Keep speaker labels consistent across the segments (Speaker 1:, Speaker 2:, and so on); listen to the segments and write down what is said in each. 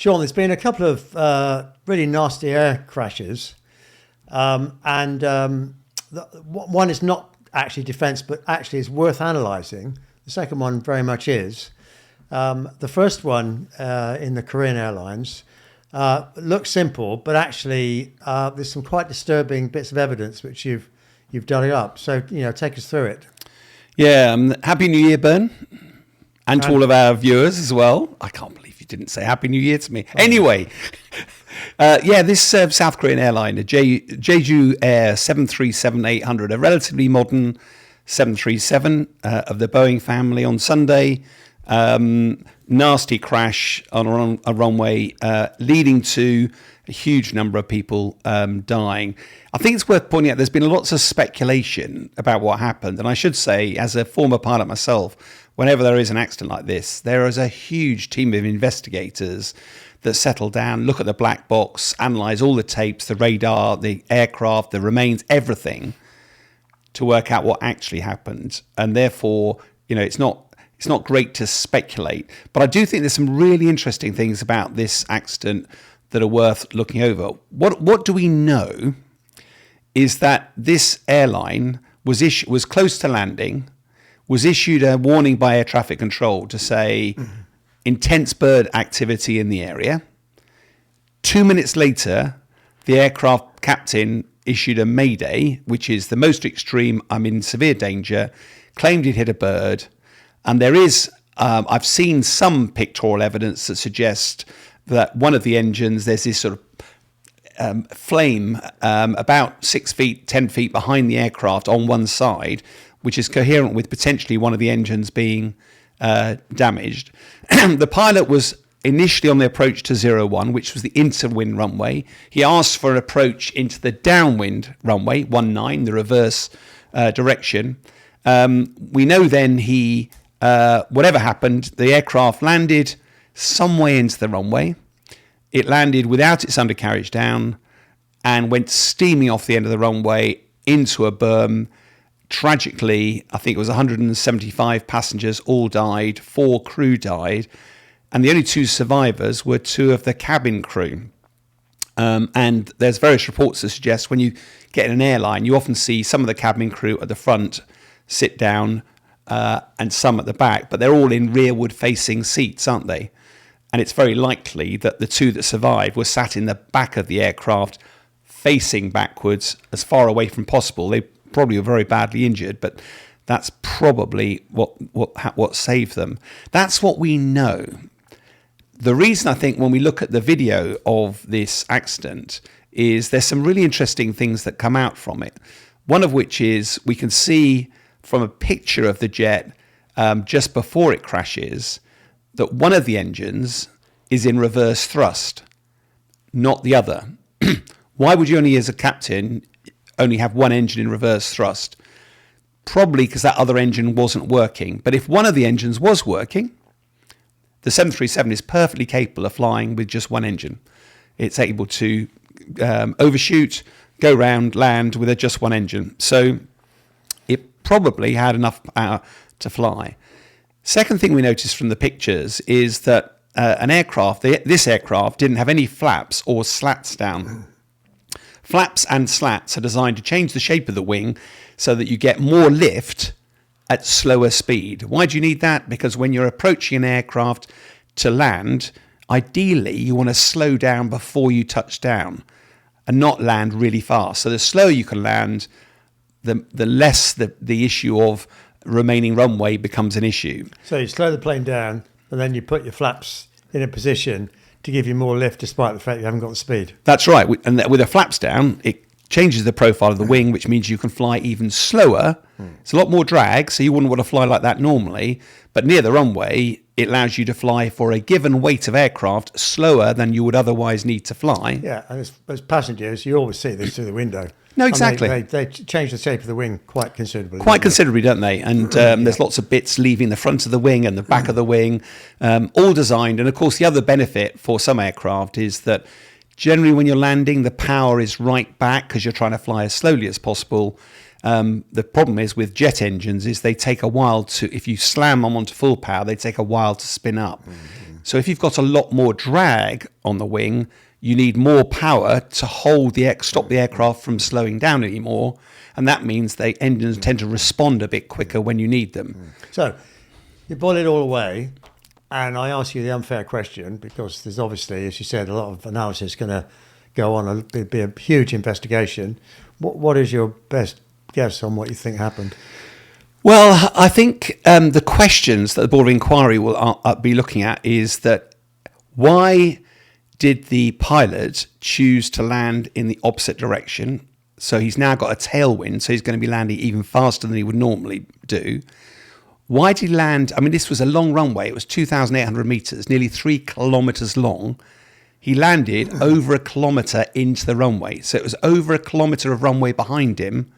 Speaker 1: Sean, there's been a couple of really nasty air crashes, one is not actually defence, but actually is worth analysing. The second one very much is. The first one in the Korean Airlines looks simple, but actually there's some quite disturbing bits of evidence which you've dug up. So, take us through it.
Speaker 2: Yeah, Happy New Year, Ben, and to all of our viewers as well. I can't believe you didn't say Happy New Year to me. Anyway, this South Korean airline, a Jeju Air 737-800, a relatively modern 737 of the Boeing family on Sunday. Nasty crash on a runway, leading to a huge number of people dying. I think it's worth pointing out there's been lots of speculation about what happened. And I should say, as a former pilot myself, whenever there is an accident like this, there is a huge team of investigators that settle down, look at the black box, analyse all the tapes, the radar, the aircraft, the remains, everything, to work out what actually happened. And therefore, it's not great to speculate. But I do think there's some really interesting things about this accident that are worth looking over. What do we know is that this airline was close to landing, was issued a warning by air traffic control to say intense bird activity in the area. 2 minutes later, the aircraft captain issued a mayday, which is the most extreme, I'm in severe danger, claimed he'd hit a bird. And there is, I've seen some pictorial evidence that suggests that one of the engines, there's this sort of flame about 6 feet, 10 feet behind the aircraft on one side, which is coherent with potentially one of the engines being damaged. The pilot was initially on the approach to 01, which was the interwind runway. He asked for an approach into the downwind runway, 19, the reverse direction. We know then whatever happened, the aircraft landed some way into the runway. It landed without its undercarriage down and went steaming off the end of the runway into a berm. Tragically, I think it was 175 passengers all died, 4 crew died, and the only 2 survivors were 2 of the cabin crew. And there's various reports that suggest when you get in an airline, you often see some of the cabin crew at the front sit down and some at the back, but they're all in rearward-facing seats, aren't they? And it's very likely that the 2 that survived were sat in the back of the aircraft, facing backwards as far away from possible. They probably were very badly injured, but that's probably what saved them. That's what we know. The reason I think when we look at the video of this accident is there's some really interesting things that come out from it. One of which is we can see from a picture of the jet just before it crashes that one of the engines is in reverse thrust, not the other. Why would you only, as a captain, only have one engine in reverse thrust? Probably because that other engine wasn't working. But if one of the engines was working, the 737 is perfectly capable of flying with just one engine. It's able to overshoot, go round, land with just one engine. So it probably had enough power to fly. Second thing we noticed from the pictures is that this aircraft didn't have any flaps or slats down. Flaps and slats are designed to change the shape of the wing so that you get more lift at slower speed. Why do you need that? Because when you're approaching an aircraft to land, ideally you want to slow down before you touch down and not land really fast. So the slower you can land, the less the issue of remaining runway becomes an issue.
Speaker 1: So you slow the plane down and then you put your flaps in a position to give you more lift despite the fact you haven't got the speed.
Speaker 2: That's right. And with the flaps down, it changes the profile of the wing, which means you can fly even slower. It's a lot more drag, so you wouldn't want to fly like that normally. But near the runway, it allows you to fly for a given weight of aircraft slower than you would otherwise need to fly.
Speaker 1: Yeah, and as passengers, you always see this through the window.
Speaker 2: No, exactly.
Speaker 1: They change the shape of the wing quite considerably.
Speaker 2: Quite considerably, don't they? And there's lots of bits leaving the front of the wing and the back of the wing, all designed. And of course, the other benefit for some aircraft is that generally when you're landing, the power is right back because you're trying to fly as slowly as possible. The problem is with jet engines is they take a while to, if you slam them onto full power, they take a while to spin up. So if you've got a lot more drag on the wing, you need more power to stop the aircraft from slowing down anymore. And that means the engines tend to respond a bit quicker when you need them.
Speaker 1: So you boil it all away, and I ask you the unfair question, because there's obviously, as you said, a lot of analysis going to go on. It'll be a huge investigation. What is your best guess on what you think happened?
Speaker 2: Well, I think the questions that the Board of Inquiry will be looking at is that why did the pilot choose to land in the opposite direction? So he's now got a tailwind, so he's going to be landing even faster than he would normally do. Why did he land? I mean, this was a long runway. It was 2,800 meters, nearly 3 kilometers long. He landed over a kilometer into the runway. So it was over a kilometer of runway behind him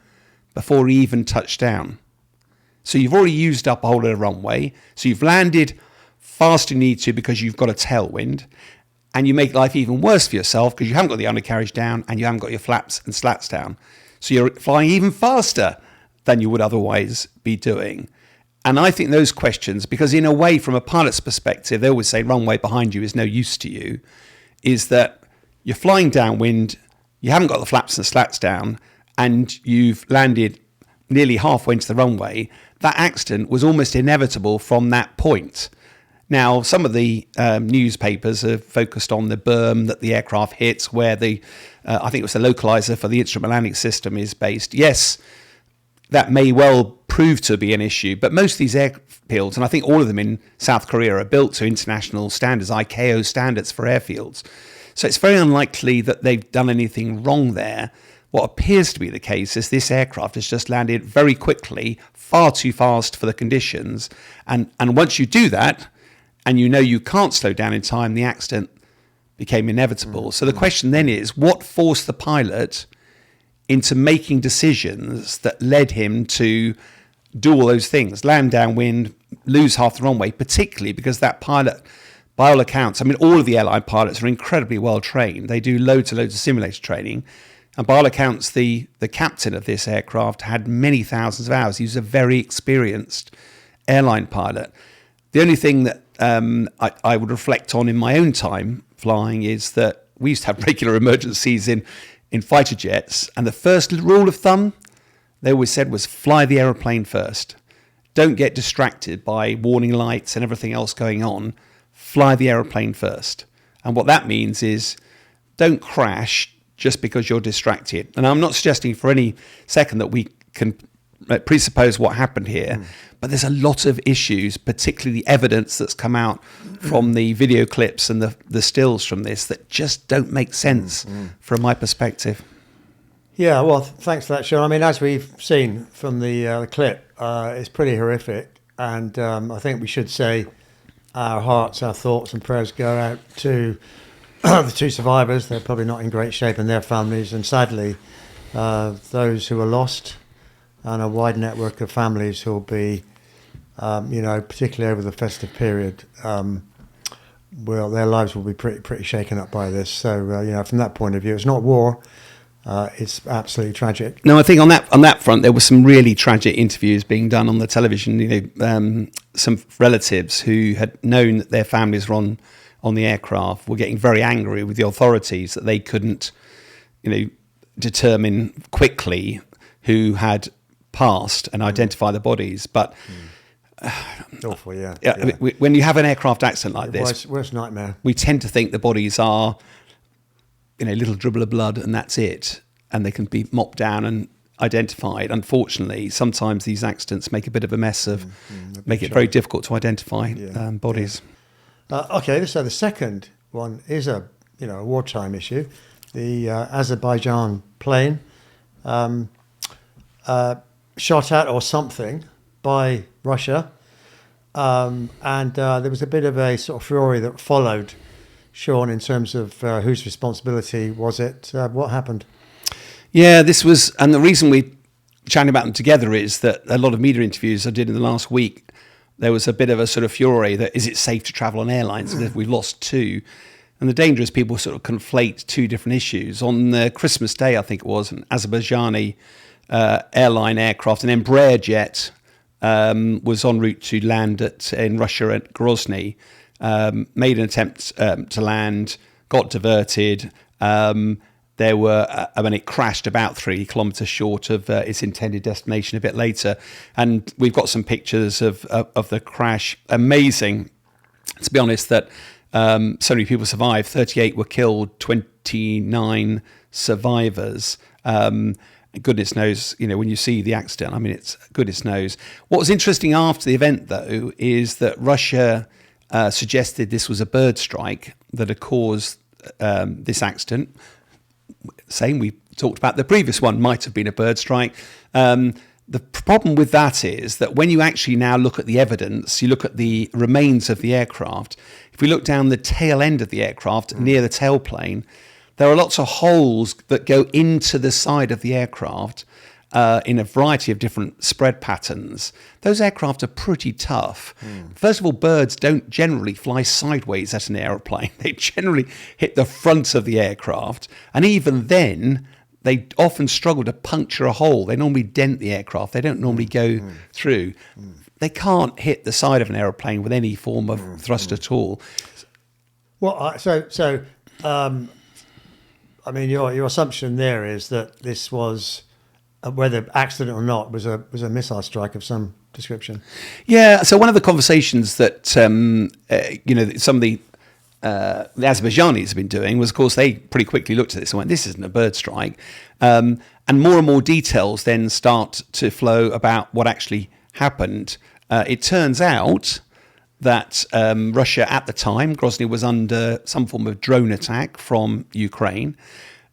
Speaker 2: before he even touched down. So you've already used up a whole lot of runway. So you've landed faster than you need to because you've got a tailwind. And you make life even worse for yourself because you haven't got the undercarriage down and you haven't got your flaps and slats down. So you're flying even faster than you would otherwise be doing. And I think those questions, because in a way, from a pilot's perspective, they always say runway behind you is no use to you, is that you're flying downwind, you haven't got the flaps and slats down, and you've landed nearly halfway into the runway. That accident was almost inevitable from that point. Now, some of the newspapers have focused on the berm that the aircraft hits, where I think it was the localizer for the instrument landing system is based. Yes, that may well prove to be an issue, but most of these airfields, and I think all of them in South Korea, are built to international standards, ICAO standards for airfields. So it's very unlikely that they've done anything wrong there. What appears to be the case is this aircraft has just landed very quickly, far too fast for the conditions. And once you do that, and you know you can't slow down in time, the accident became inevitable. So the question then is, what forced the pilot into making decisions that led him to do all those things, land downwind, lose half the runway, particularly because that pilot, by all accounts, I mean, all of the airline pilots are incredibly well trained. They do loads and loads of simulator training. And by all accounts, the captain of this aircraft had many thousands of hours. He was a very experienced airline pilot. The only thing that I would reflect on in my own time flying is that we used to have regular emergencies in fighter jets. And the first rule of thumb, they always said, was fly the aeroplane first. Don't get distracted by warning lights and everything else going on. Fly the aeroplane first. And what that means is don't crash just because you're distracted. And I'm not suggesting for any second that we can presuppose what happened here, but there's a lot of issues, particularly the evidence that's come out from the video clips and the stills from this, that just don't make sense from my perspective.
Speaker 1: Yeah, well, thanks for that, Sean. I mean, as we've seen from the clip, it's pretty horrific, and I think we should say our hearts, our thoughts and prayers go out to the two survivors. They're probably not in great shape, and their families, and sadly those who are lost, and a wide network of families who will be, particularly over the festive period, well, their lives will be pretty shaken up by this. So, from that point of view, it's not war. It's absolutely tragic.
Speaker 2: No, I think on that front, there were some really tragic interviews being done on the television. Some relatives who had known that their families were on the aircraft were getting very angry with the authorities that they couldn't, determine quickly who had passed and identify the bodies. But
Speaker 1: awful, yeah.
Speaker 2: When you have an aircraft accident like this,
Speaker 1: worst nightmare.
Speaker 2: We tend to think the bodies are, a little dribble of blood and that's it, and they can be mopped down and identified. Unfortunately, sometimes these accidents make a bit of a mess of, make it very difficult to identify bodies.
Speaker 1: Yeah. Okay, so the second one is a wartime issue. The Azerbaijan plane shot at or something by Russia, and there was a bit of a sort of fury that followed, Sean, in terms of whose responsibility was it? What happened?
Speaker 2: Yeah, this was, and the reason we're chatting about them together is that a lot of media interviews I did in the last week, there was a bit of a sort of fury that is it safe to travel on airlines? And if we've lost two. And the danger is people sort of conflate two different issues. On Christmas Day, I think it was, an Azerbaijani airline aircraft, an Embraer jet, was en route to land in Russia at Grozny. made an attempt to land, got diverted. It crashed about 3 kilometres short of its intended destination a bit later. And we've got some pictures of the crash. Amazing, to be honest, that so many people survived. 38 were killed, 29 survivors. Goodness knows, when you see the accident, I mean, it's goodness knows. What was interesting after the event, though, is that Russia suggested this was a bird strike that had caused this accident. Same, we talked about the previous one, might have been a bird strike. The problem with that is that when you actually now look at the evidence, you look at the remains of the aircraft. If we look down the tail end of the aircraft, near the tailplane, there are lots of holes that go into the side of the aircraft in a variety of different spread patterns. Those aircraft are pretty tough. First of all, birds don't generally fly sideways at an aeroplane. They generally hit the front of the aircraft. And even then, they often struggle to puncture a hole. They normally dent the aircraft. They don't normally go through. They can't hit the side of an aeroplane with any form of thrust at all.
Speaker 1: Well, I mean, your assumption there is that this was, whether accident or not, was a missile strike of some description.
Speaker 2: Yeah. So one of the conversations that some of the Azerbaijanis have been doing was, of course, they pretty quickly looked at this and went, "This isn't a bird strike," and more details then start to flow about what actually happened. It turns out that Russia at the time, Grozny was under some form of drone attack from Ukraine.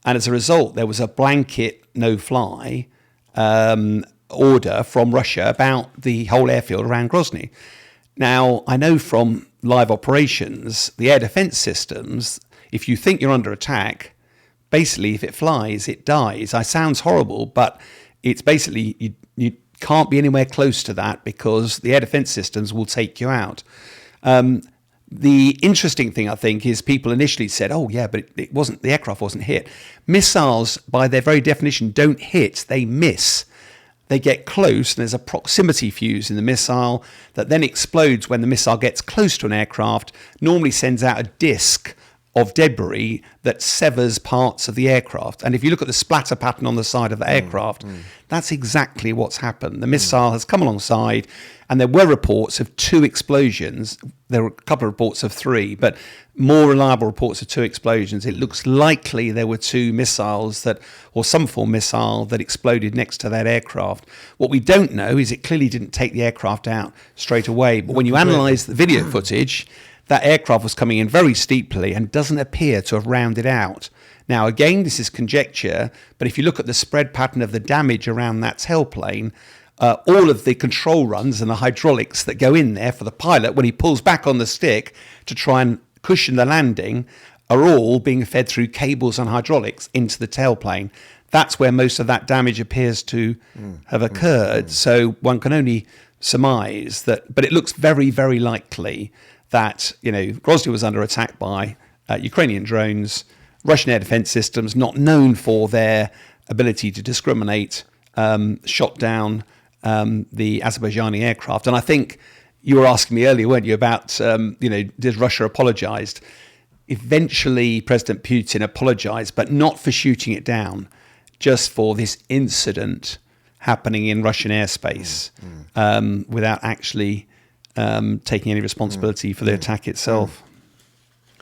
Speaker 2: And as a result, there was a blanket no-fly order from Russia about the whole airfield around Grozny. Now, I know from live operations, the air defense systems, if you think you're under attack, basically if it flies, it dies. It sounds horrible, but it's basically you can't be anywhere close to that because the air defense systems will take you out. The interesting thing, I think, is people initially said, "Oh, yeah, but it wasn't. The aircraft wasn't hit." Missiles, by their very definition, don't hit; they miss. They get close, and there's a proximity fuse in the missile that then explodes when the missile gets close to an aircraft. Normally, sends out a disc of debris that severs parts of the aircraft. And if you look at the splatter pattern on the side of the aircraft, that's exactly what's happened. The missile has come alongside, and there were reports of 2 explosions. There were a couple of reports of 3, but more reliable reports of 2 explosions. It looks likely there were 2 missiles or some form of missile that exploded next to that aircraft. What we don't know is it clearly didn't take the aircraft out straight away. But when you analyse the video footage, that aircraft was coming in very steeply and doesn't appear to have rounded out. Now, again, this is conjecture, but if you look at the spread pattern of the damage around that tailplane, all of the control runs and the hydraulics that go in there for the pilot when he pulls back on the stick to try and cushion the landing are all being fed through cables and hydraulics into the tailplane. That's where most of that damage appears to have occurred. So one can only surmise that, but it looks very, very likely that, Grozny was under attack by Ukrainian drones, Russian air defense systems, not known for their ability to discriminate, shot down the Azerbaijani aircraft. And I think you were asking me earlier, weren't you, about, did Russia apologise? Eventually, President Putin apologised, but not for shooting it down, just for this incident happening in Russian airspace without actually taking any responsibility for the attack itself.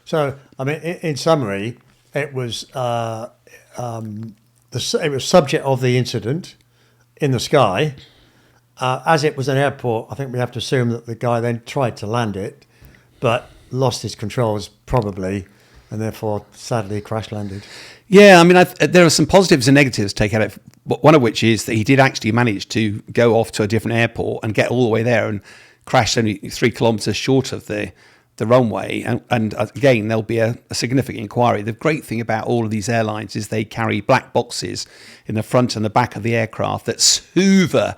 Speaker 1: So, I mean, in summary, it was subject of the incident in the sky. As it was an airport, I think we have to assume that the guy then tried to land it, but lost his controls probably, and therefore sadly crash landed.
Speaker 2: Yeah, I mean, there are some positives and negatives to take out of it. One of which is that he did actually manage to go off to a different airport and get all the way there and crashed only 3 kilometres short of the runway. And again, there'll be a significant inquiry. The great thing about all of these airlines is they carry black boxes in the front and the back of the aircraft that hoover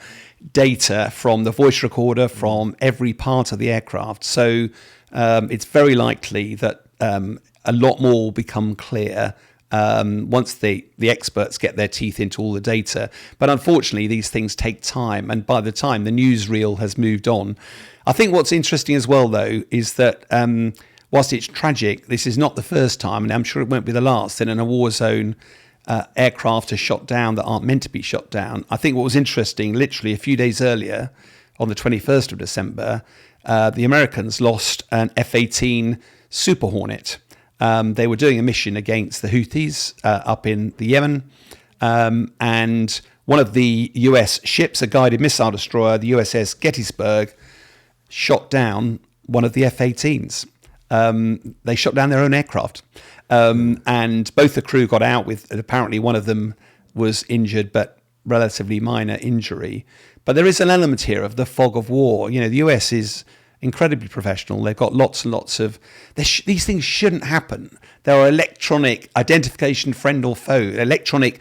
Speaker 2: data from the voice recorder from every part of the aircraft. So it's very likely that a lot more will become clear once the experts get their teeth into all the data. But unfortunately, these things take time. And by the time the newsreel has moved on, I think what's interesting as well, though, is that whilst it's tragic, this is not the first time, and I'm sure it won't be the last, that in a war zone, aircraft are shot down that aren't meant to be shot down. I think what was interesting, literally a few days earlier, on the 21st of December, the Americans lost an F-18 Super Hornet. They were doing a mission against the Houthis up in the Yemen, and one of the US ships, a guided missile destroyer, the USS Gettysburg, shot down one of the F-18s. They shot down their own aircraft. And both the crew got out with, apparently one of them was injured, but relatively minor injury. But there is an element here of the fog of war. You know, the US is incredibly professional. They've got lots and lots of... These things shouldn't happen. There are electronic identification, friend or foe, electronic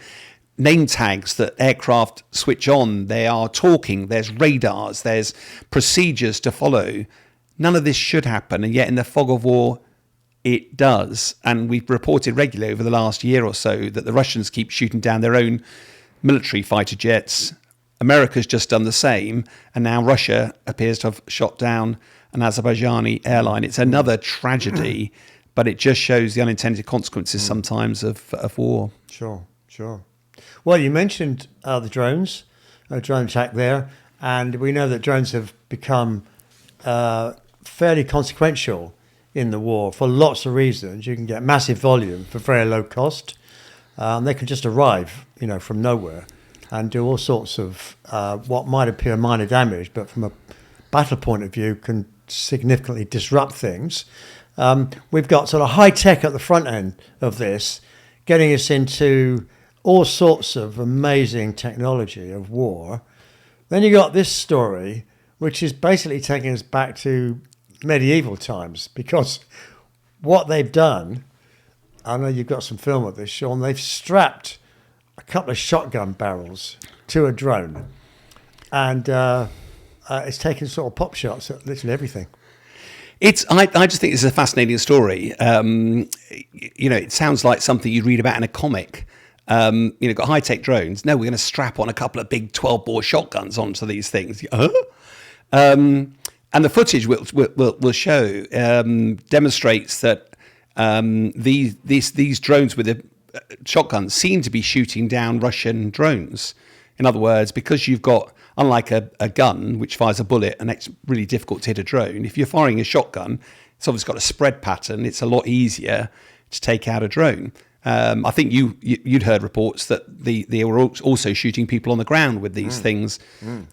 Speaker 2: name tags that aircraft switch on. They are talking. There's radars. There's procedures to follow. None of this should happen. And yet in the fog of war, it does. And we've reported regularly over the last year or so that the Russians keep shooting down their own military fighter jets. America's just done the same. And now Russia appears to have shot down an Azerbaijani airline. It's another tragedy, but it just shows the unintended consequences sometimes of war.
Speaker 1: Sure. Well, you mentioned the drones, drone attack there. And we know that drones have become fairly consequential in the war for lots of reasons. You can get massive volume for very low cost. They can just arrive, from nowhere and do all sorts of what might appear minor damage, but from a battle point of view can significantly disrupt things. We've got sort of high tech at the front end of this, getting us into all sorts of amazing technology of war. Then you got this story, which is basically taking us back to medieval times, because what they've done, I know you've got some film of this, Sean, they've strapped a couple of shotgun barrels to a drone, and it's taken sort of pop shots at literally everything.
Speaker 2: I just think this is a fascinating story. It sounds like something you'd read about in a comic. Got high-tech drones. No, we're going to strap on a couple of big 12-bore shotguns onto these things. And the footage will show demonstrates that these drones with the shotguns seem to be shooting down Russian drones. In other words, because you've got, unlike a gun which fires a bullet and it's really difficult to hit a drone, if you're firing a shotgun, it's obviously got a spread pattern. It's a lot easier to take out a drone. I think you'd heard reports that they were also shooting people on the ground with these things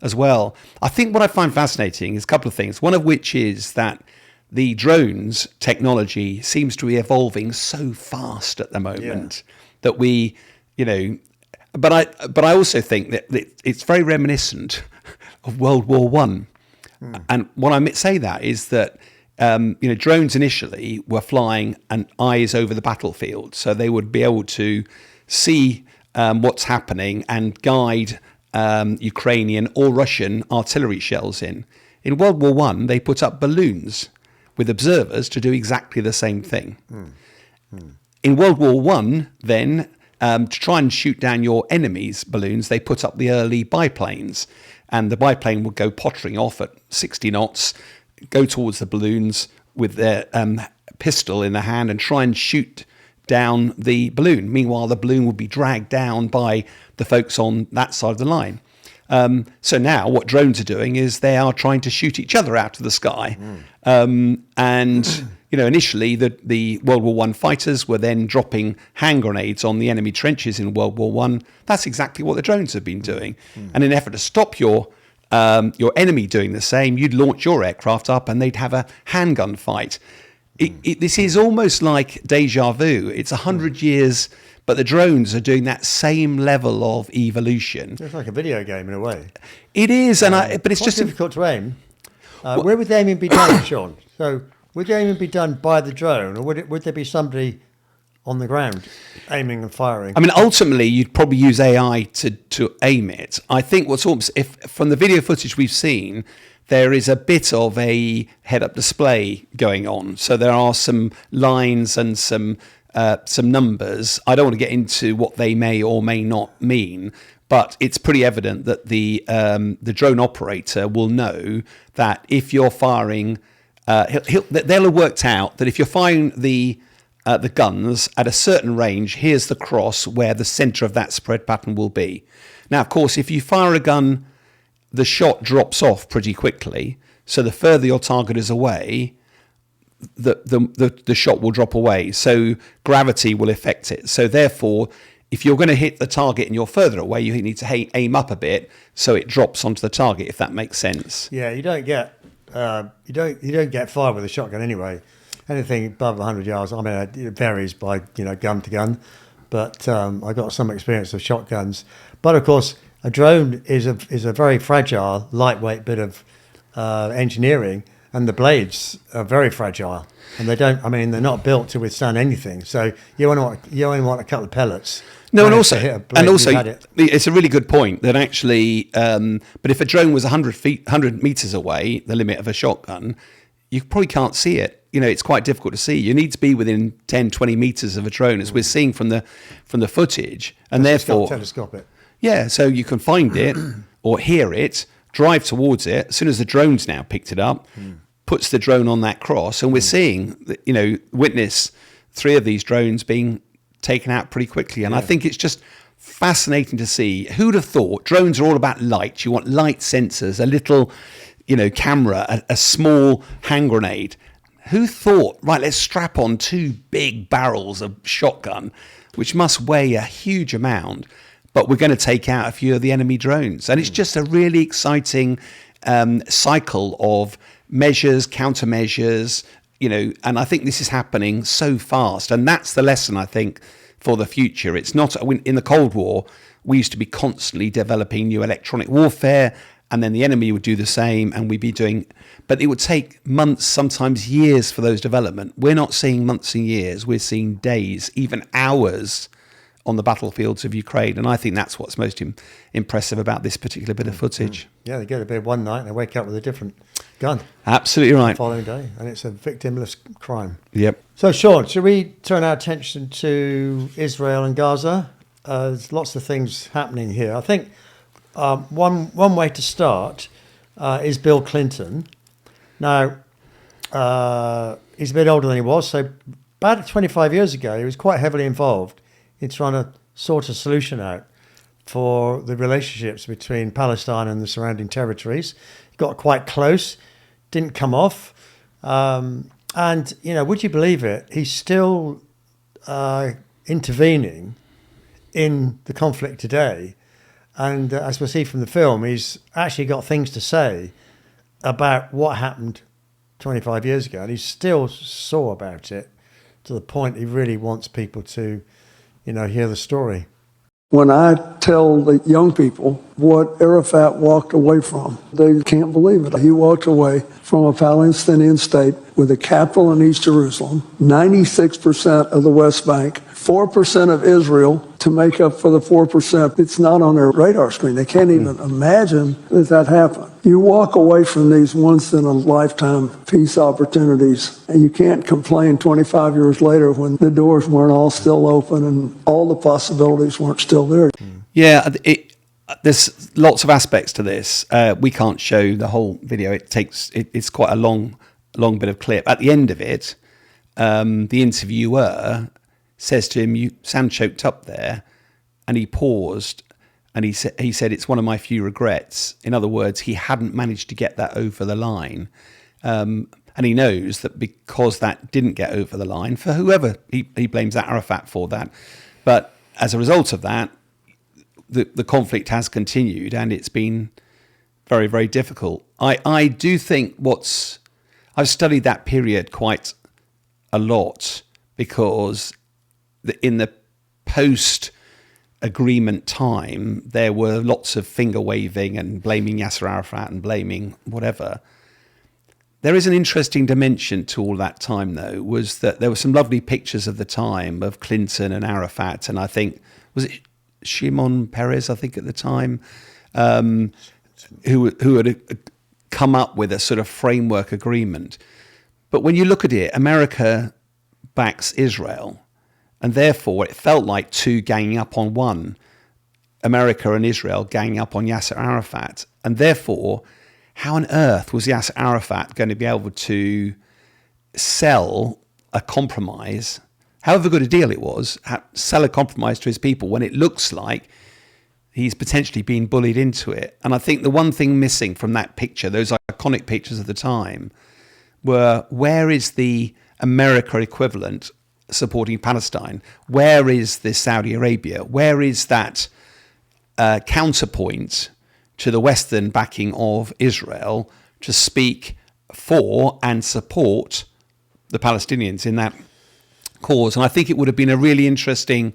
Speaker 2: as well. I think what I find fascinating is a couple of things. One of which is that the drones technology seems to be evolving so fast at the moment that we, But I also think that it's very reminiscent of World War One. And what I say that is that drones initially were flying and eyes over the battlefield, so they would be able to see what's happening and guide Ukrainian or Russian artillery shells in. In World War One, they put up balloons with observers to do exactly the same thing. In World War One, then, to try and shoot down your enemy's balloons, they put up the early biplanes, and the biplane would go pottering off at 60 knots, go towards the balloons with their pistol in their hand and try and shoot down the balloon. Meanwhile, the balloon would be dragged down by the folks on that side of the line. So now what drones are doing is they are trying to shoot each other out of the sky. Initially the World War One fighters were then dropping hand grenades on the enemy trenches in World War One. That's exactly what the drones have been doing. And in an effort to stop your enemy doing the same, you'd launch your aircraft up and they'd have a handgun fight. This is almost like deja vu. It's 100 years, but the drones are doing that same level of evolution.
Speaker 1: It's like a video game in a way.
Speaker 2: It is, but it's just
Speaker 1: difficult to aim. Where would the aiming be done, Sean? So would the aiming be done by the drone, or would there be somebody on the ground aiming and firing?
Speaker 2: I mean, ultimately, you'd probably use AI to aim it. I think what's almost, if from the video footage we've seen, there is a bit of a head-up display going on. So there are some lines and some some numbers. I don't want to get into what they may or may not mean, but it's pretty evident that the drone operator will know that if you're firing, they'll have worked out that if you're firing the guns at a certain range, here's the cross where the centre of that spread pattern will be. Now, of course, if you fire a gun, the shot drops off pretty quickly. So the further your target is away, the shot will drop away. So gravity will affect it. So therefore, if you're going to hit the target and you're further away, you need to aim up a bit so it drops onto the target, if that makes sense.
Speaker 1: Yeah, you don't get fired with a shotgun anyway. Anything above 100 yards, I mean, it varies by gun to gun, but I got some experience of shotguns. But of course, a drone is a very fragile, lightweight bit of engineering, and the blades are very fragile, and they're not built to withstand anything. So you only want a couple of pellets.
Speaker 2: No, and also it's a really good point that actually, but if a drone was 100 meters away, the limit of a shotgun, you probably can't see it. It's quite difficult to see. You need to be within 10, 20 meters of a drone, as we're seeing from the footage, and therefore
Speaker 1: telescope it.
Speaker 2: Yeah, so you can find it or hear it, drive towards it. As soon as the drone's now picked it up, puts the drone on that cross, and we're seeing, witness 3 of these drones being taken out pretty quickly. And I think it's just fascinating to see. Who'd have thought? Drones are all about light. You want light sensors, a little, camera, a small hand grenade. Who thought, right, let's strap on 2 big barrels of shotgun, which must weigh a huge amount, but we're going to take out a few of the enemy drones. And it's just a really exciting cycle of measures, countermeasures, and I think this is happening so fast. And that's the lesson, I think, for the future. It's not, in the Cold War, we used to be constantly developing new electronic warfare, and then the enemy would do the same, and we'd be doing, but it would take months, sometimes years for those development. We're not seeing months and years, we're seeing days, even hours on the battlefields of Ukraine. And I think that's what's most impressive about this particular bit of footage.
Speaker 1: Yeah, they go to bed one night and they wake up with a different gun.
Speaker 2: Absolutely right.
Speaker 1: The following day, and it's a victimless crime.
Speaker 2: Yep.
Speaker 1: So, Sean, should we turn our attention to Israel and Gaza? There's lots of things happening here. I think one way to start is Bill Clinton. Now, he's a bit older than he was, so about 25 years ago, he was quite heavily involved in trying to sort a solution out for the relationships between Palestine and the surrounding territories. He got quite close, didn't come off. And, would you believe it? He's still intervening in the conflict today. And as we'll see from the film, he's actually got things to say about what happened 25 years ago. And he's still sore about it, to the point he really wants people to hear the story.
Speaker 3: When I tell the young people what Arafat walked away from, they can't believe it. He walked away from a Palestinian state with a capital in East Jerusalem, 96% of the West Bank, 4% of Israel to make up for the 4%. It's not on their radar screen. They can't even imagine that happened. You walk away from these once-in-a-lifetime peace opportunities, and you can't complain 25 years later when the doors weren't all still open and all the possibilities weren't still there.
Speaker 2: Yeah, there's lots of aspects to this. We can't show the whole video. It's quite a long bit of clip. At the end of it, the interviewer says to him, "You sound choked up there," and he paused. And he said, "It's one of my few regrets." In other words, he hadn't managed to get that over the line. And he knows that because that didn't get over the line, for whoever, he blames Arafat for that. But as a result of that, the conflict has continued, and it's been very, very difficult. I do think I've studied that period quite a lot, because in the post-agreement time, there were lots of finger waving and blaming Yasser Arafat and blaming whatever. There is an interesting dimension to all that time, though, was that there were some lovely pictures of the time of Clinton and Arafat, and I think, was it Shimon Peres, I think at the time, who had come up with a sort of framework agreement. But when you look at it, America backs Israel, And therefore, it felt like two ganging up on one, America and Israel ganging up on Yasser Arafat. And therefore, how on earth was Yasser Arafat going to be able to sell a compromise, however good a deal it was, sell a compromise to his people when it looks like he's potentially been bullied into it? And I think the one thing missing from that picture, those iconic pictures of the time, were where is the America equivalent supporting Palestine? Where is the Saudi Arabia? Where is that counterpoint to the Western backing of Israel to speak for and support the Palestinians in that cause? And I think it would have been a really interesting,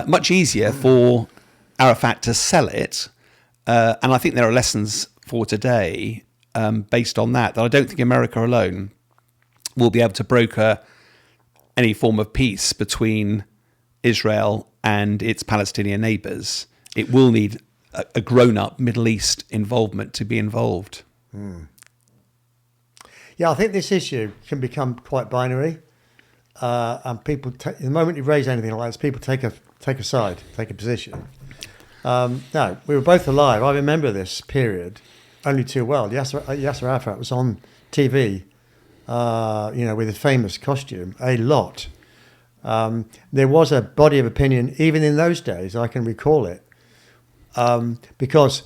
Speaker 2: much easier for Arafat to sell it. And I think there are lessons for today based on that I don't think America alone will be able to broker any form of peace between Israel and its Palestinian neighbours. It will need a grown-up Middle East involvement to be involved.
Speaker 1: Yeah, I think this issue can become quite binary. And people, the moment you raise anything like this, people take a side, take a position. No, we were both alive. I remember this period only too well. Yasser Arafat was on TV, with his famous costume, a lot. There was a body of opinion, even in those days, I can recall it, because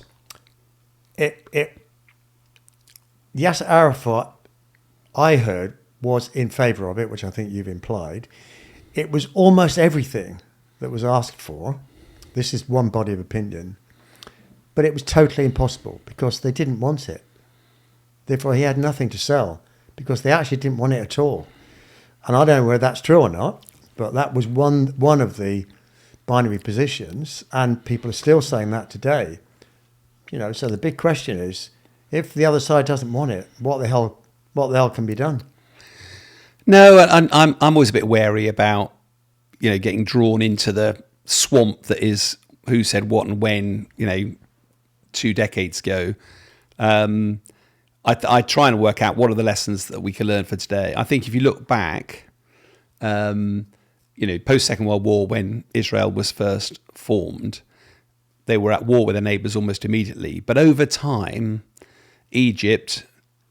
Speaker 1: Yasser Arafat, I heard, was in favour of it, which I think you've implied. It was almost everything that was asked for. This is one body of opinion. But it was totally impossible because they didn't want it. Therefore, he had nothing to sell because they actually didn't want it at all. And I don't know whether that's true or not, but that was one of the binary positions, and people are still saying that today. So the big question is, if the other side doesn't want it, what the hell can be done?
Speaker 2: No, I'm always a bit wary about getting drawn into the swamp that is who said what and when 2 decades ago. I try and work out what are the lessons that we can learn for today. I think if you look back, post Second World War, when Israel was first formed, they were at war with their neighbours almost immediately. But over time, Egypt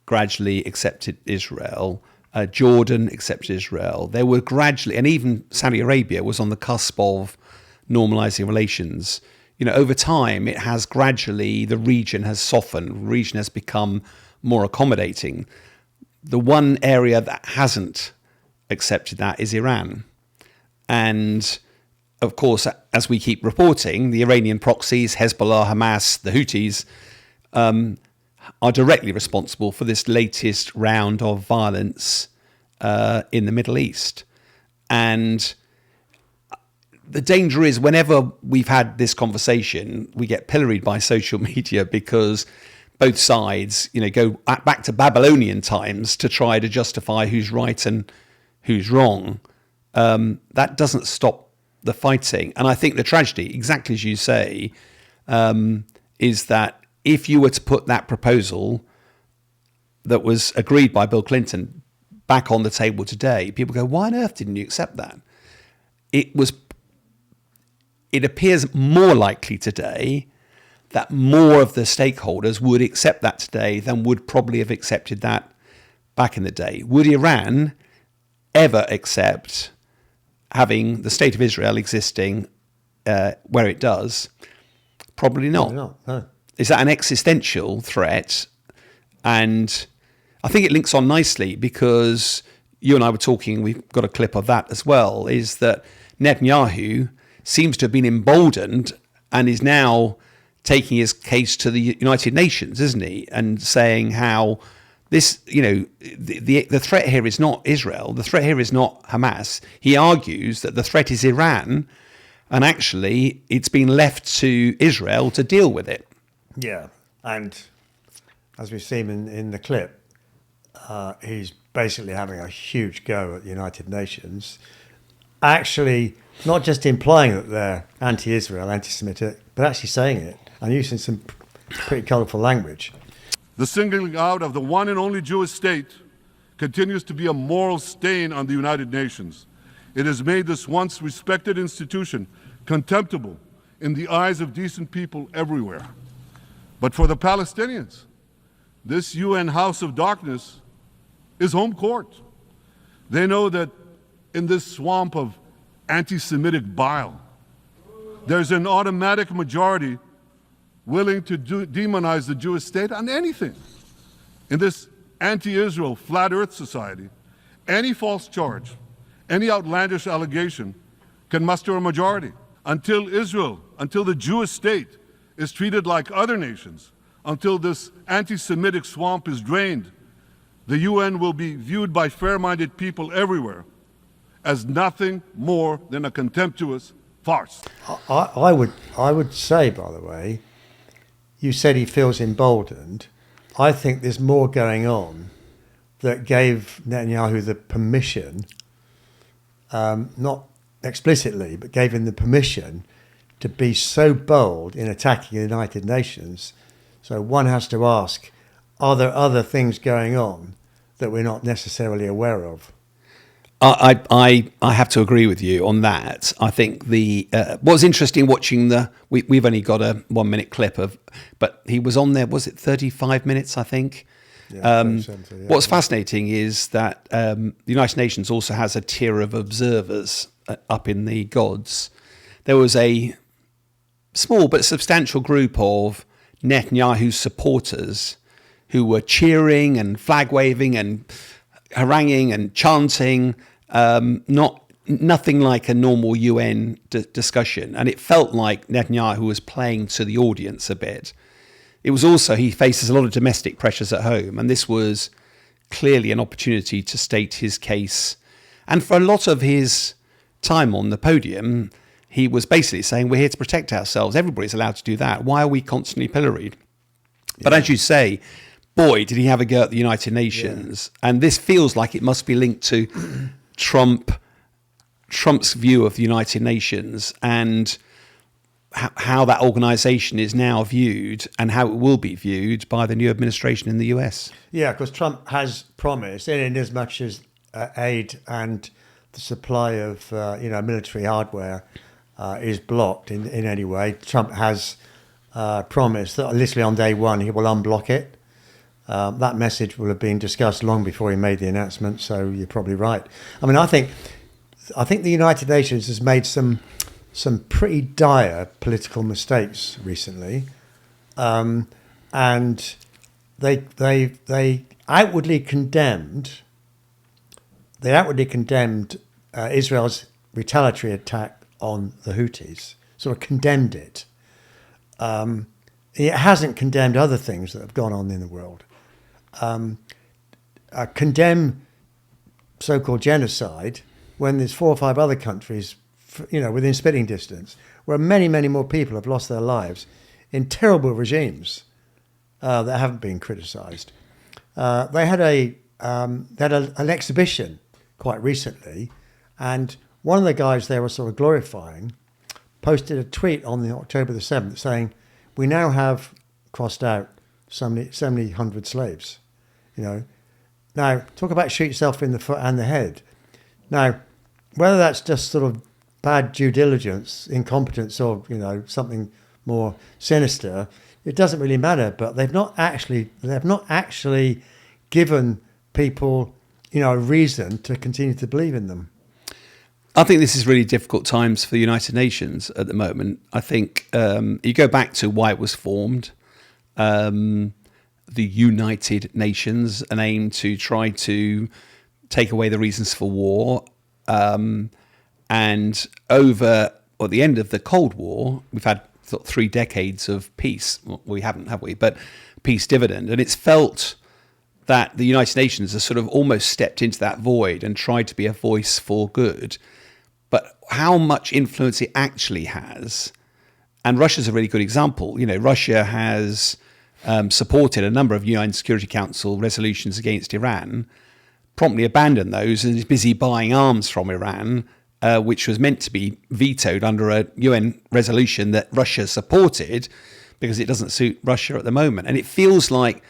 Speaker 2: gradually accepted Israel. Jordan accepted Israel. They were gradually, and even Saudi Arabia was on the cusp of normalising relations. Over time, it has gradually, the region has softened, the region has become more accommodating. The one area that hasn't accepted that is Iran. And of course, as we keep reporting, the Iranian proxies, Hezbollah, Hamas, the Houthis, are directly responsible for this latest round of violence in the Middle East. And the danger is whenever we've had this conversation, we get pilloried by social media because both sides, go back to Babylonian times to try to justify who's right and who's wrong. That doesn't stop the fighting. And I think the tragedy, exactly as you say, is that if you were to put that proposal that was agreed by Bill Clinton back on the table today, people go, why on earth didn't you accept that? It appears more likely today that more of the stakeholders would accept that today than would probably have accepted that back in the day. Would Iran ever accept having the state of Israel existing where it does? Probably not.
Speaker 1: No.
Speaker 2: Is that an existential threat? And I think it links on nicely because you and I were talking, we've got a clip of that as well, is that Netanyahu seems to have been emboldened and is now taking his case to the United Nations, isn't he? And saying how this, the threat here is not Israel. The threat here is not Hamas. He argues that the threat is Iran, and actually it's been left to Israel to deal with it.
Speaker 1: Yeah, and as we've seen in the clip, he's basically having a huge go at the United Nations, actually not just implying that they're anti-Israel, anti-Semitic, but actually saying it and using some pretty colourful language.
Speaker 4: The singling out of the one and only Jewish state continues to be a moral stain on the United Nations. It has made this once respected institution contemptible in the eyes of decent people everywhere. But for the Palestinians, this UN House of Darkness is home court. They know that in this swamp of anti-Semitic bile, there's an automatic majority willing to demonize the Jewish state on anything. In this anti-Israel flat earth society, any false charge, any outlandish allegation can muster a majority. Until the Jewish state is treated like other nations, until this anti-Semitic swamp is drained, the UN will be viewed by fair-minded people everywhere as nothing more than a contemptuous farce.
Speaker 1: I would say, by the way, you said he feels emboldened. I think there's more going on that gave Netanyahu the permission, not explicitly, but gave him the permission to be so bold in attacking the United Nations. So one has to ask, are there other things going on that we're not necessarily aware of?
Speaker 2: I have to agree with you on that. I think what was interesting watching we've only got a 1 minute clip but he was on there, was it 35 minutes, I think?
Speaker 1: Yeah,
Speaker 2: what's fascinating is that the United Nations also has a tier of observers up in the gods. There was a small but substantial group of Netanyahu supporters who were cheering and flag waving and haranguing and chanting, nothing like a normal UN discussion. And it felt like Netanyahu was playing to the audience a bit. It was also, he faces a lot of domestic pressures at home, and this was clearly an opportunity to state his case. And for a lot of his time on the podium, he was basically saying, we're here to protect ourselves. Everybody's allowed to do that. Why are we constantly pilloried? Yeah. But as you say, boy, did he have a go at the United Nations. Yeah. And this feels like it must be linked to Trump's view of the United Nations and how that organization is now viewed and how it will be viewed by the new administration in the US.
Speaker 1: Yeah, because Trump has promised, in as much as aid and the supply of military hardware is blocked in any way, Trump has promised that literally on day one he will unblock it. That message will have been discussed long before he made the announcement, so you're probably right. I mean, I think the United Nations has made some pretty dire political mistakes recently, and they outwardly condemned Israel's retaliatory attack on the Houthis. Sort of condemned it. It hasn't condemned other things that have gone on in the world. Condemn so-called genocide when there's 4 or 5 other countries, within spitting distance, where many, many more people have lost their lives in terrible regimes that haven't been criticised. They had an exhibition quite recently, and one of the guys they were sort of glorifying posted a tweet on the October the 7th saying, "We now have crossed out so many hundred slaves." Now talk about shoot yourself in the foot and the head. Now, whether that's just sort of bad due diligence, incompetence, or something more sinister, it doesn't really matter. But they've not actually given people a reason to continue to believe in them.
Speaker 2: I think this is really difficult times for the United Nations at the moment. I think you go back to why it was formed. The United Nations, an aim to try to take away the reasons for war. And over the end of the Cold War, we've had 3 decades of peace. Well, we haven't, have we? But peace dividend. And it's felt that the United Nations has sort of almost stepped into that void and tried to be a voice for good. But how much influence it actually has, and Russia's a really good example. Russia has supported a number of UN Security Council resolutions against Iran, promptly abandoned those and is busy buying arms from Iran, which was meant to be vetoed under a UN resolution that Russia supported because it doesn't suit Russia at the moment. And it feels like,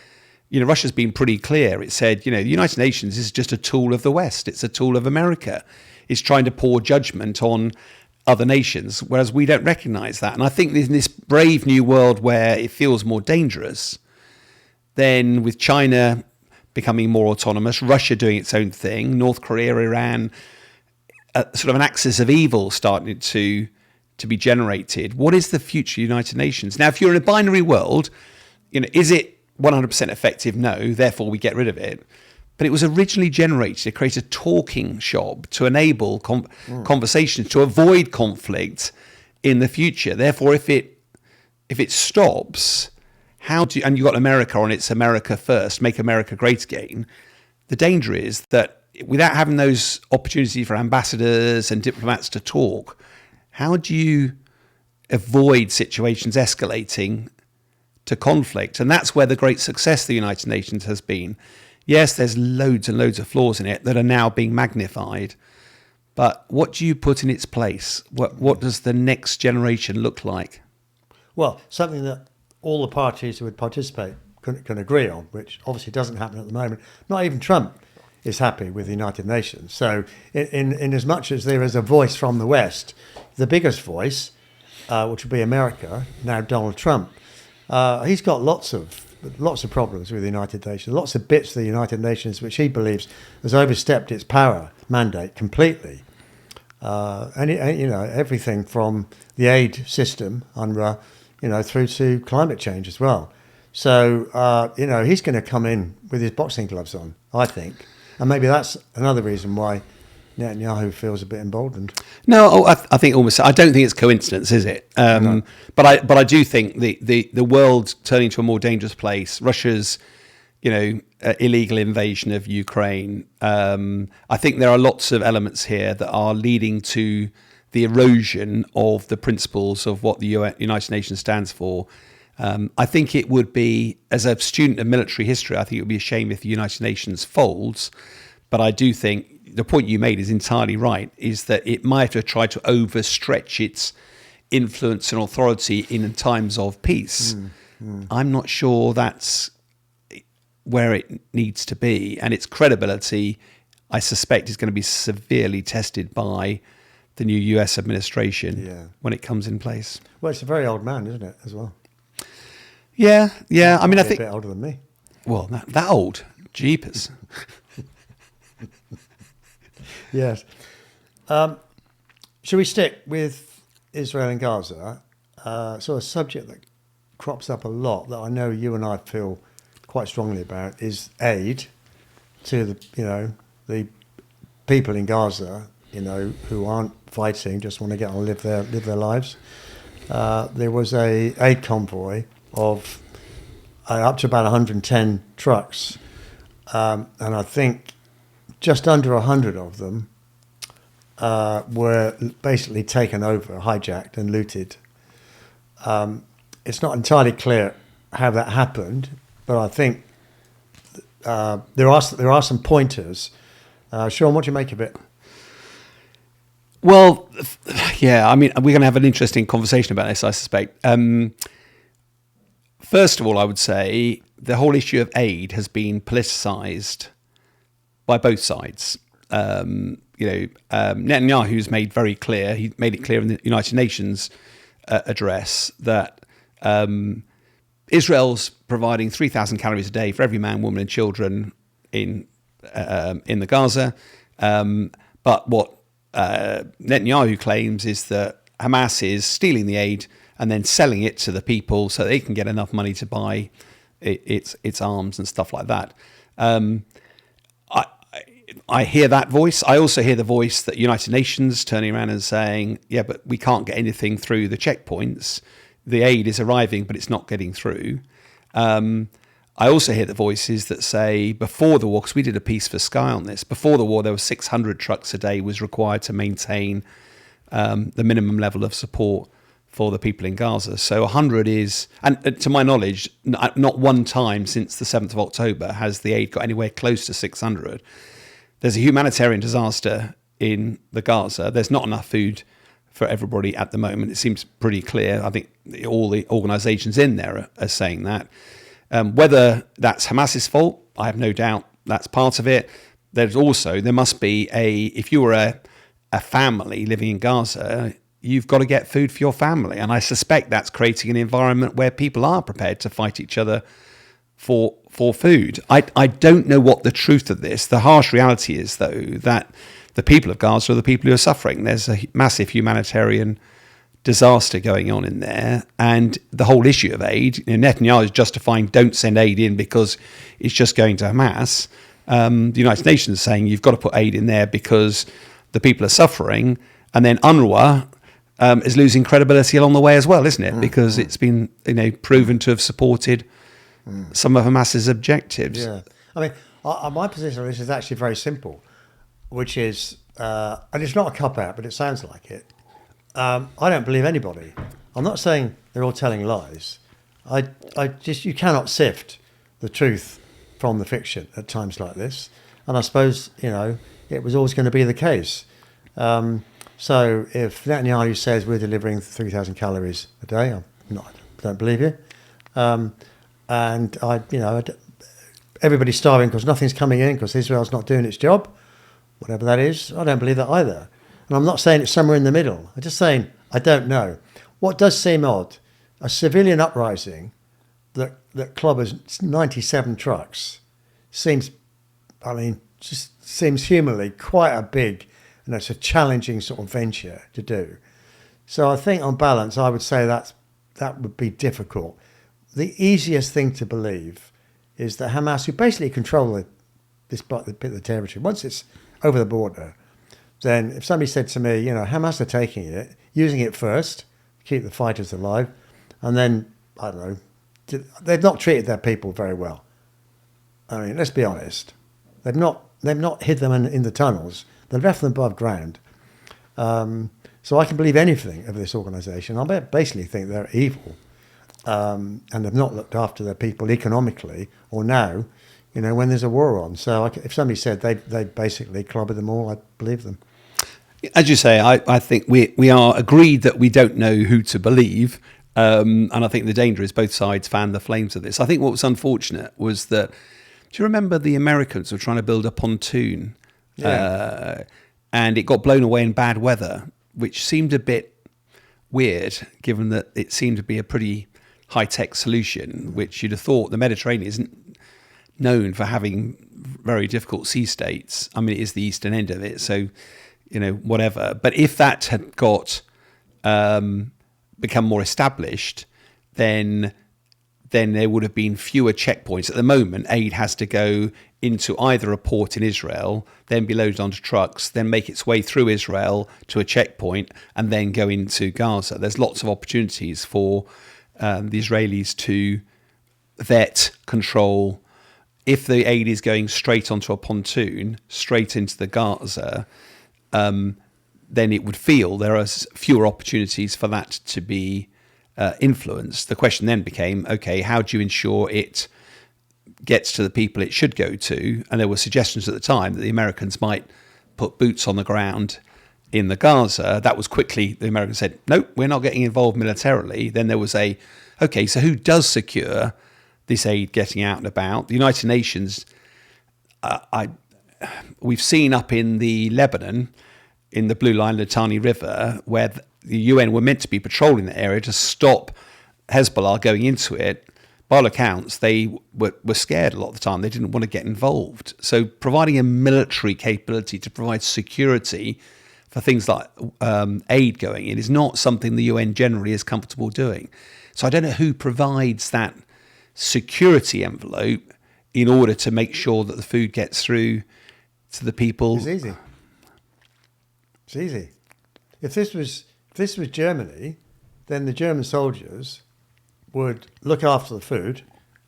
Speaker 2: Russia's been pretty clear. It said, the United Nations is just a tool of the West. It's a tool of America. is trying to pour judgment on other nations, whereas we don't recognise that. And I think in this brave new world where it feels more dangerous, then with China becoming more autonomous, Russia doing its own thing, North Korea, Iran, sort of an axis of evil starting to be generated. What is the future United Nations? Now, if you're in a binary world, is it 100% effective? No, therefore we get rid of it. But it was originally generated to create a talking shop to enable conversations, to avoid conflict in the future. Therefore, if it stops, and you've got America on its America first, make America great again, the danger is that without having those opportunities for ambassadors and diplomats to talk, how do you avoid situations escalating to conflict? And that's where the great success of the United Nations has been. Yes, there's loads and loads of flaws in it that are now being magnified. But what do you put in its place? What does the next generation look like?
Speaker 1: Well, something that all the parties who would participate can agree on, which obviously doesn't happen at the moment. Not even Trump is happy with the United Nations. So in as much as there is a voice from the West, the biggest voice, which would be America, now Donald Trump, he's got lots of problems with the United Nations, lots of bits of the United Nations which he believes has overstepped its power mandate completely. And everything from the aid system, UNRWA, through to climate change as well. So, he's going to come in with his boxing gloves on, I think. And maybe that's another reason why Netanyahu feels a bit emboldened.
Speaker 2: No, I think almost. I don't think it's coincidence, is it?
Speaker 1: No.
Speaker 2: But I do think the world turning to a more dangerous place. Russia's, illegal invasion of Ukraine. I think there are lots of elements here that are leading to the erosion of the principles of what the United Nations stands for. I think it would be, as a student of military history, I think it would be a shame if the United Nations folds. But I do think the point you made is entirely right, is that it might have tried to overstretch its influence and authority in times of peace. I'm not sure that's where it needs to be. And its credibility, I suspect, is going to be severely tested by the new US administration when it comes in place.
Speaker 1: Well, it's a very old man, isn't it, as well?
Speaker 2: Yeah. I mean, I think...
Speaker 1: a bit older than me.
Speaker 2: Well, that old? Jeepers.
Speaker 1: Yes. Should we stick with Israel and Gaza? So a subject that crops up a lot that I know you and I feel quite strongly about is aid to the people in Gaza, who aren't fighting, just want to get on and live their lives. There was a aid convoy of up to about 110 trucks, and I think just under 100 of them were basically taken over, hijacked and looted. It's not entirely clear how that happened, but I think there are some pointers. Sean, what do you make of it?
Speaker 2: Well, yeah, I mean, we're going to have an interesting conversation about this, I suspect. First of all, I would say the whole issue of aid has been politicised by both sides. Netanyahu's made very clear, he made it clear in the United Nations address that Israel's providing 3,000 calories a day for every man, woman and children in the Gaza. But what Netanyahu claims is that Hamas is stealing the aid and then selling it to the people so they can get enough money to buy its arms and stuff like that. I hear that voice. I also hear the voice that United Nations turning around and saying, yeah, but we can't get anything through the checkpoints. The aid is arriving, but it's not getting through. I also hear the voices that say before the war, because we did a piece for Sky on this, before the war there were 600 trucks a day was required to maintain the minimum level of support for the people in Gaza. So 100 is, and to my knowledge, not one time since the 7th of October has the aid got anywhere close to 600. There's a humanitarian disaster in the Gaza. There's not enough food for everybody at the moment. It seems pretty clear. I think all the organisations in there are saying that. Whether that's Hamas's fault, I have no doubt that's part of it. There must be if you were a family living in Gaza, you've got to get food for your family. And I suspect that's creating an environment where people are prepared to fight each other for food. I don't know what the truth of this. The harsh reality is, though, that the people of Gaza are the people who are suffering. There's a massive humanitarian disaster going on in there. And the whole issue of aid, Netanyahu is justifying don't send aid in because it's just going to Hamas. The United Nations is saying you've got to put aid in there because the people are suffering. And then UNRWA is losing credibility along the way as well, isn't it? Because it's been proven to have supported some of Hamas's objectives.
Speaker 1: Yeah. I mean, my position on this is actually very simple, which is, and it's not a cop-out, but it sounds like it. I don't believe anybody. I'm not saying they're all telling lies. You cannot sift the truth from the fiction at times like this. And I suppose, it was always going to be the case. So if Netanyahu says we're delivering 3,000 calories a day, I don't believe you. And everybody's starving because nothing's coming in because Israel's not doing its job, whatever that is. I don't believe that either. And I'm not saying it's somewhere in the middle. I'm just saying I don't know. What does seem odd, a civilian uprising that clobbers 97 trucks seems humanly quite a big, and it's a challenging sort of venture to do. So I think on balance, I would say that would be difficult. The easiest thing to believe is that Hamas, who basically control this bit of the territory, once it's over the border, then if somebody said to me, Hamas are taking it, using it first, keep the fighters alive, and then, I don't know, they've not treated their people very well. I mean, let's be honest. They've not hid them in the tunnels. They've left them above ground. So I can believe anything of this organisation. I basically think they're evil. And they've not looked after their people economically or now, when there's a war on. So if somebody said they basically clobbered them all, I'd believe them.
Speaker 2: As you say, I think we are agreed that we don't know who to believe. And I think the danger is both sides fan the flames of this. I think what was unfortunate was that, do you remember the Americans were trying to build a pontoon? Yeah. And it got blown away in bad weather, which seemed a bit weird, given that it seemed to be a pretty high-tech solution, which you'd have thought the Mediterranean isn't known for having very difficult sea states. I mean, it is the eastern end of it, so, whatever. But if that had got become more established, then there would have been fewer checkpoints. At the moment, aid has to go into either a port in Israel, then be loaded onto trucks, then make its way through Israel to a checkpoint, and then go into Gaza. There's lots of opportunities for the Israelis to vet, control. If the aid is going straight onto a pontoon, straight into the Gaza, then it would feel there are fewer opportunities for that to be influenced. The question then became, okay, how do you ensure it gets to the people it should go to? And there were suggestions at the time that the Americans might put boots on the ground in the Gaza. That was quickly, the Americans said, nope, we're not getting involved militarily. Then there was okay, so who does secure this aid getting out and about? The United Nations, we've seen up in the Lebanon, in the Blue Line, Litani River, where the UN were meant to be patrolling the area to stop Hezbollah going into it. By all accounts, they were scared a lot of the time. They didn't want to get involved. So providing a military capability to provide security for things like aid going in is not something the UN generally is comfortable doing. So I don't know who provides that security envelope in order to make sure that the food gets through to the people.
Speaker 1: It's easy. It's easy. If this was Germany, then the German soldiers would look after the food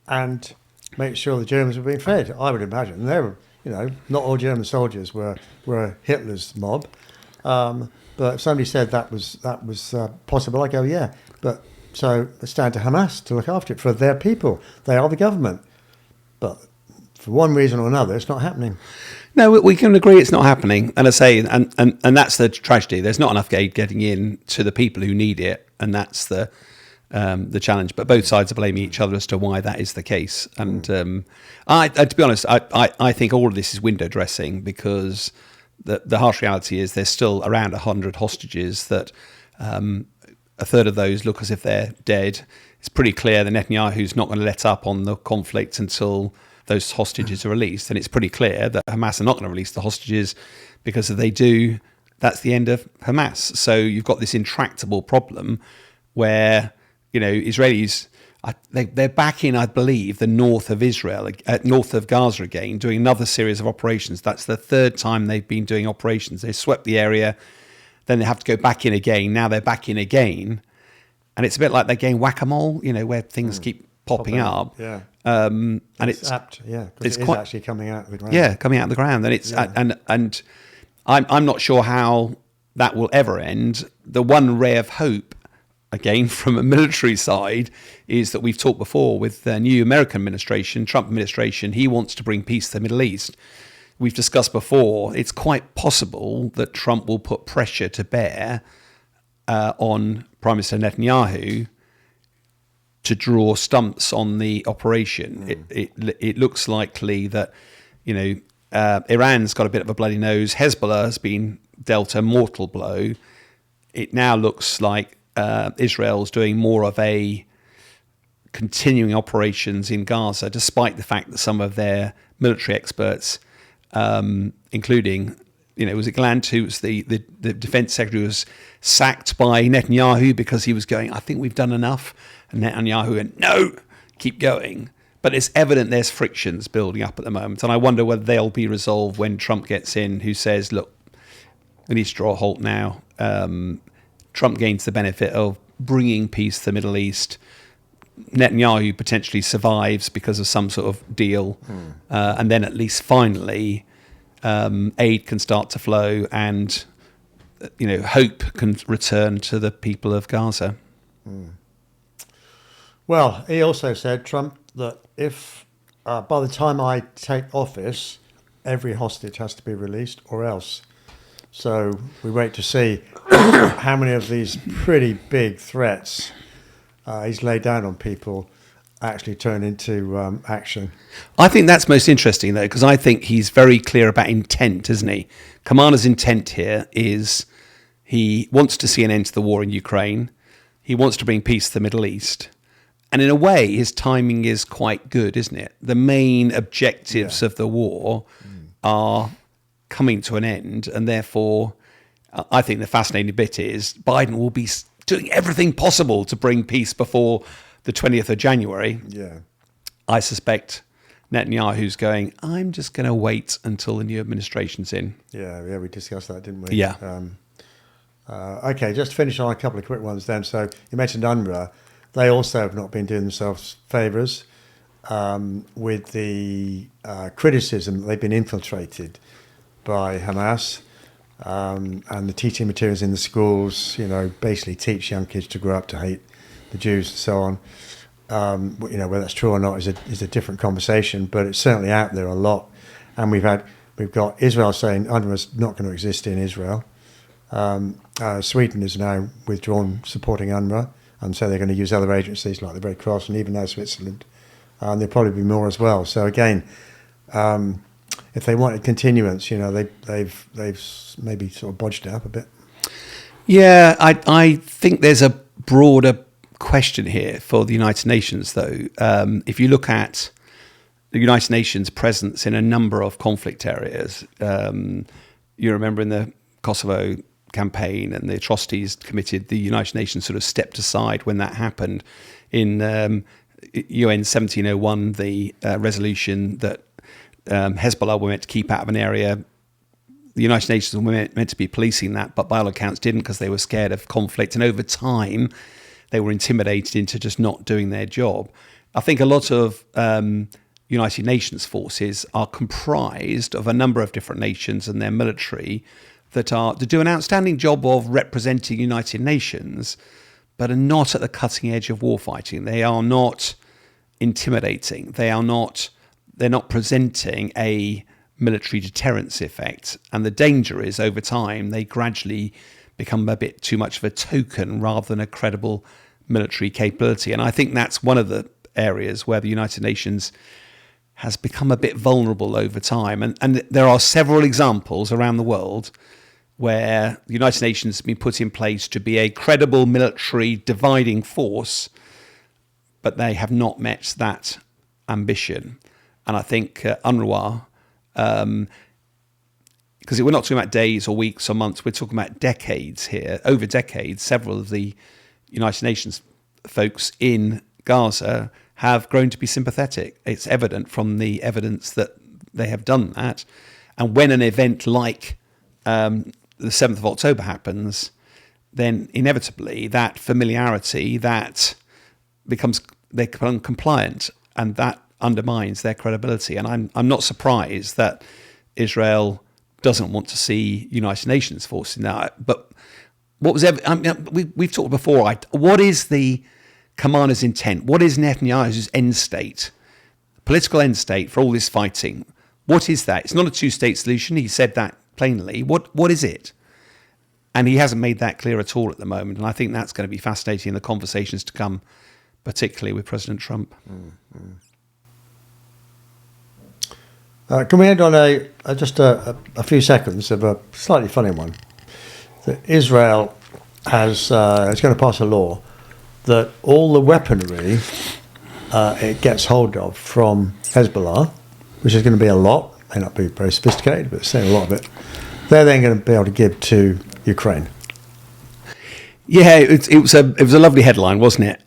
Speaker 1: and make sure the Germans were being fed. I would imagine they were, not all German soldiers were Hitler's mob. But if somebody said that was possible, I go, yeah. But so it's down to Hamas to look after it for their people. They are the government. But for one reason or another, it's not happening.
Speaker 2: No, we can agree it's not happening. And I say, and that's the tragedy. There's not enough aid getting in to the people who need it, and that's the challenge. But both sides are blaming each other as to why that is the case. And to be honest, I think all of this is window dressing, because the harsh reality is there's still around 100 hostages that a third of those look as if they're dead. It's pretty clear that Netanyahu's not going to let up on the conflict until those hostages are released. And it's pretty clear that Hamas are not going to release the hostages, because if they do, that's the end of Hamas. So you've got this intractable problem where, Israelis, they're back in, I believe, the north of Israel, north of Gaza again, doing another series of operations. That's the third time they've been doing operations. They swept the area, then they have to go back in again. Now they're back in again. And it's a bit like they're getting whack-a-mole, where things keep popping up.
Speaker 1: Yeah.
Speaker 2: And it's
Speaker 1: apt, because it is actually coming out of the ground.
Speaker 2: Yeah, coming out of the ground. And it's and I'm not sure how that will ever end. The one ray of hope, again, from a military side, is that we've talked before with the new American administration, Trump administration. He wants to bring peace to the Middle East. We've discussed before, it's quite possible that Trump will put pressure to bear on Prime Minister Netanyahu to draw stumps on the operation. It looks likely that, Iran's got a bit of a bloody nose. Hezbollah has been dealt a mortal blow. It now looks like Israel's doing more of a continuing operations in Gaza, despite the fact that some of their military experts, including, was it Gallant, who was the defense secretary, was sacked by Netanyahu because he was going, I think we've done enough. And Netanyahu went, no, keep going. But it's evident there's frictions building up at the moment. And I wonder whether they'll be resolved when Trump gets in, who says, look, we need to draw a halt now. Trump gains the benefit of bringing peace to the Middle East. Netanyahu potentially survives because of some sort of deal. And then at least finally, aid can start to flow and, hope can return to the people of Gaza.
Speaker 1: Well, he also said, Trump, that if by the time I take office, every hostage has to be released or else. So we wait to see how many of these pretty big threats he's laid down on people actually turn into action.
Speaker 2: I think that's most interesting, though, because I think he's very clear about intent, isn't he? Commander's intent here is he wants to see an end to the war in Ukraine. He wants to bring peace to the Middle East. And in a way, his timing is quite good, isn't it? The main objectives of the war are coming to an end. And therefore, I think the fascinating bit is Biden will be doing everything possible to bring peace before the 20th of January.
Speaker 1: Yeah.
Speaker 2: I suspect Netanyahu's going, I'm just going to wait until the new administration's in.
Speaker 1: Yeah, we discussed that, didn't we?
Speaker 2: Yeah.
Speaker 1: Okay, just to finish on a couple of quick ones then. So you mentioned UNRWA. They also have not been doing themselves favours with the criticism that they've been infiltrated by Hamas, and the teaching materials in the schools, basically teach young kids to grow up to hate the Jews and so on. Whether that's true or not is a different conversation, but it's certainly out there a lot. And we've got Israel saying UNRWA's not going to exist in Israel. Sweden is now withdrawn supporting UNRWA, and so they're going to use other agencies like the Red Cross and even now Switzerland. And there'll probably be more as well. So again, if they wanted continuance, they've maybe sort of bodged it up a bit.
Speaker 2: Yeah, I think there's a broader question here for the United Nations, though. If you look at the United Nations' presence in a number of conflict areas, you remember in the Kosovo campaign and the atrocities committed, the United Nations sort of stepped aside when that happened. In UN 1701, the resolution that Hezbollah were meant to keep out of an area, the United Nations were meant to be policing that, but by all accounts didn't, because they were scared of conflict. And over time, they were intimidated into just not doing their job. I think a lot of United Nations forces are comprised of a number of different nations and their military that do an outstanding job of representing United Nations, but are not at the cutting edge of warfighting. They are not intimidating. They're not presenting a military deterrence effect. And the danger is, over time, they gradually become a bit too much of a token rather than a credible military capability. And I think that's one of the areas where the United Nations has become a bit vulnerable over time. And there are several examples around the world where the United Nations has been put in place to be a credible military dividing force, but they have not met that ambition. And I think UNRWA, because we're not talking about days or weeks or months, we're talking about decades here, over decades. Several of the United Nations folks in Gaza have grown to be sympathetic. It's evident from the evidence that they have done that. And when an event like the 7th of October happens, then inevitably that familiarity, they become compliant, and that undermines their credibility. And I'm not surprised that Israel doesn't want to see United Nations forces now. But we've talked before. What is the commander's intent? What is Netanyahu's end state, political end state for all this fighting? What is that? It's not a two-state solution. He said that plainly. What is it? And he hasn't made that clear at all at the moment. And I think that's going to be fascinating in the conversations to come, particularly with President Trump.
Speaker 1: Can we end on just a few seconds of a slightly funny one? That Israel is going to pass a law that all the weaponry it gets hold of from Hezbollah, which is going to be a lot, may not be very sophisticated, but still a lot of it, they're then going to be able to give to Ukraine.
Speaker 2: Yeah, it was a lovely headline, wasn't it?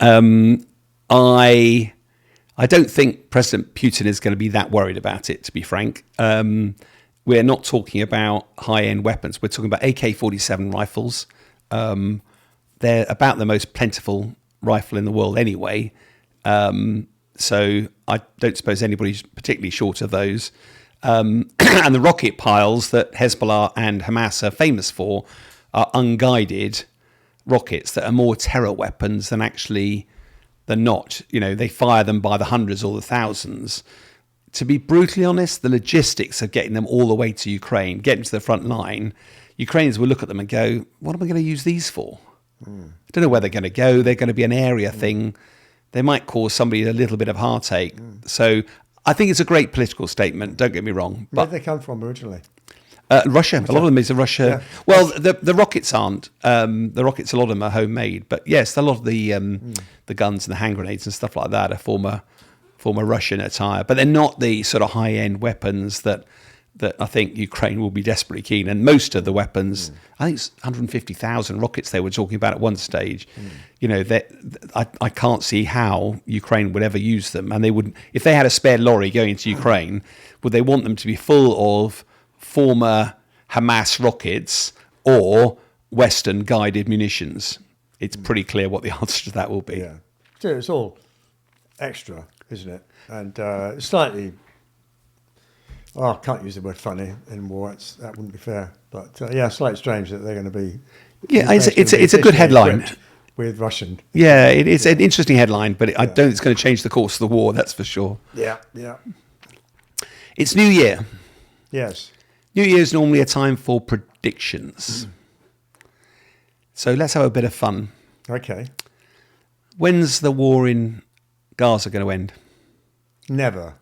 Speaker 2: I don't think President Putin is going to be that worried about it, to be frank. We're not talking about high-end weapons. We're talking about AK-47 rifles. They're about the most plentiful rifle in the world anyway. So I don't suppose anybody's particularly short of those. And the rocket piles that Hezbollah and Hamas are famous for are unguided rockets that are more terror weapons than not. They fire them by the hundreds or the thousands. To be brutally honest, the logistics of getting them all the way to Ukraine, getting to the front line, Ukrainians will look at them and go, what am I going to use these for? I don't know where they're going to go. They're going to be an area thing. They might cause somebody a little bit of heartache. So I think it's a great political statement, don't get me wrong.
Speaker 1: But where did they come from originally?
Speaker 2: Russia. A lot of them is Russia. Yeah. Well, the rockets aren't. The rockets, a lot of them are homemade. But yes, a lot of the guns and the hand grenades and stuff like that are former Russian attire. But they're not the sort of high-end weapons that I think Ukraine will be desperately keen. And most of the weapons, I think it's 150,000 rockets they were talking about at one stage. I can't see how Ukraine would ever use them. And they would, if they had a spare lorry going to Ukraine, would they want them to be full of former Hamas rockets or Western guided munitions? It's pretty clear what the answer to that will be.
Speaker 1: Yeah, it's all extra, isn't it? And slightly. Oh, I can't use the word funny anymore. That wouldn't be fair. But slightly strange that they're going to be.
Speaker 2: Yeah, it's a good headline
Speaker 1: with Russian.
Speaker 2: Yeah, it's an interesting headline, but I don't think it's going to change the course of the war. That's for sure.
Speaker 1: Yeah.
Speaker 2: It's New Year.
Speaker 1: Yes.
Speaker 2: New Year is normally a time for predictions. So let's have a bit of fun.
Speaker 1: Okay.
Speaker 2: When's the war in Gaza going to end?
Speaker 1: Never.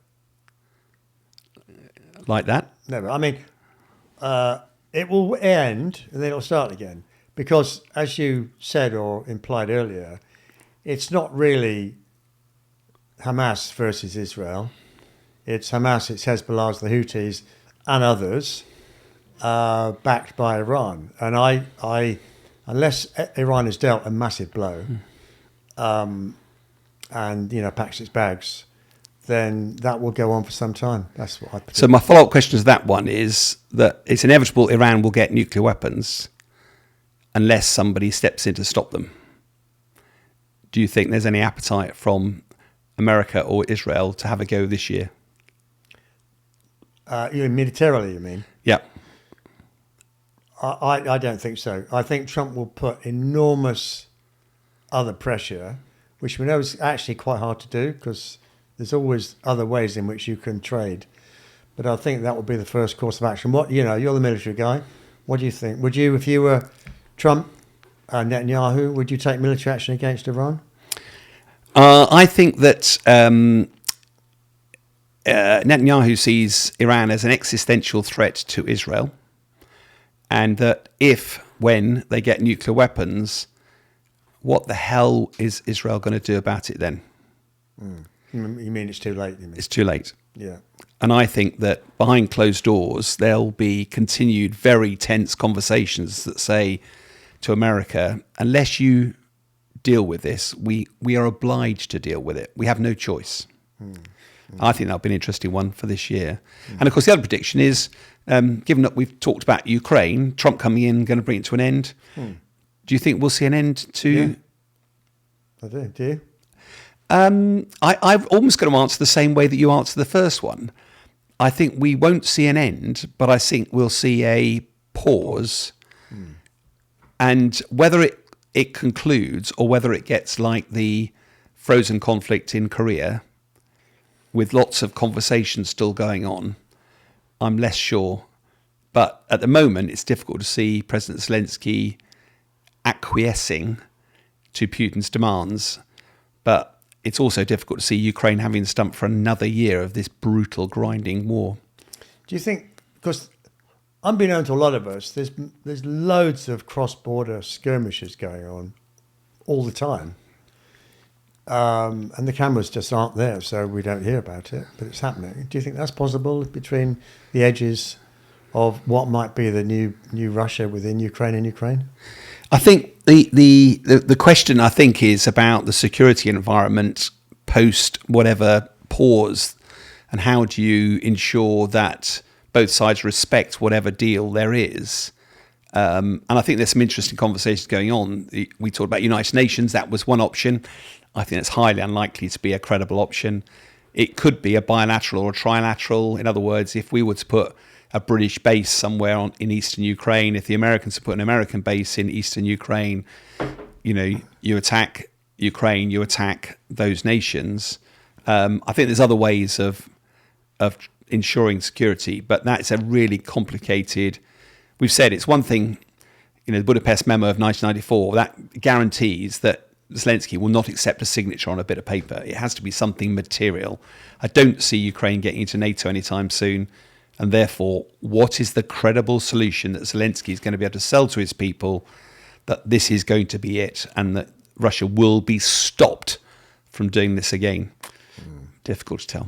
Speaker 2: Like that?
Speaker 1: Never. I mean, it will end and then it'll start again. Because as you said or implied earlier, it's not really Hamas versus Israel. It's Hamas, it's Hezbollah, it's the Houthis and others backed by Iran. And I unless Iran is dealt a massive blow and, packs its bags, then that will go on for some time. That's what I predict.
Speaker 2: So my follow-up question to that one is that it's inevitable Iran will get nuclear weapons unless somebody steps in to stop them. Do you think there's any appetite from America or Israel to have a go this year?
Speaker 1: Militarily, you mean?
Speaker 2: Yeah.
Speaker 1: I don't think so. I think Trump will put enormous other pressure, which we know is actually quite hard to do because there's always other ways in which you can trade. But I think that would be the first course of action. You're the military guy. What do you think? Would you, if you were Trump, Netanyahu, would you take military action against Iran?
Speaker 2: I think that Netanyahu sees Iran as an existential threat to Israel, and that when they get nuclear weapons, what the hell is Israel going to do about it then?
Speaker 1: You mean it's too late? You mean?
Speaker 2: It's too late.
Speaker 1: Yeah.
Speaker 2: And I think that behind closed doors, there'll be continued very tense conversations that say to America, unless you deal with this, we are obliged to deal with it. We have no choice. I think that'll be an interesting one for this year. And of course, the other prediction is, given that we've talked about Ukraine, Trump coming in, going to bring it to an end. Do you think we'll see an end to...
Speaker 1: Yeah. I do. Do you?
Speaker 2: I've almost going to answer the same way that you answered the first one. I think we won't see an end, but I think we'll see a pause. And whether it concludes or whether it gets like the frozen conflict in Korea, with lots of conversations still going on, I'm less sure. But at the moment, it's difficult to see President Zelensky acquiescing to Putin's demands. But it's also difficult to see Ukraine having to stump for another year of this brutal, grinding war.
Speaker 1: Do you think, because unbeknown to a lot of us, there's loads of cross-border skirmishes going on all the time. And the cameras just aren't there, so we don't hear about it, but it's happening. Do you think that's possible between the edges of what might be the new Russia within Ukraine and Ukraine?
Speaker 2: I think the question, I think, is about the security environment post whatever pause, and how do you ensure that both sides respect whatever deal there is. And I think there's some interesting conversations going on. We talked about United Nations. That was one option. I think it's highly unlikely to be a credible option. It could be a bilateral or a trilateral. In other words, if we were to put a British base somewhere in eastern Ukraine, if the Americans put an American base in eastern Ukraine, you attack Ukraine, you attack those nations. I think there's other ways of ensuring security, but that's a really complicated. We've said it's one thing, the Budapest Memo of 1994, that guarantees that Zelensky will not accept a signature on a bit of paper. It has to be something material. I don't see Ukraine getting into NATO anytime soon. And therefore, what is the credible solution that Zelensky is going to be able to sell to his people that this is going to be it and that Russia will be stopped from doing this again? Difficult to tell.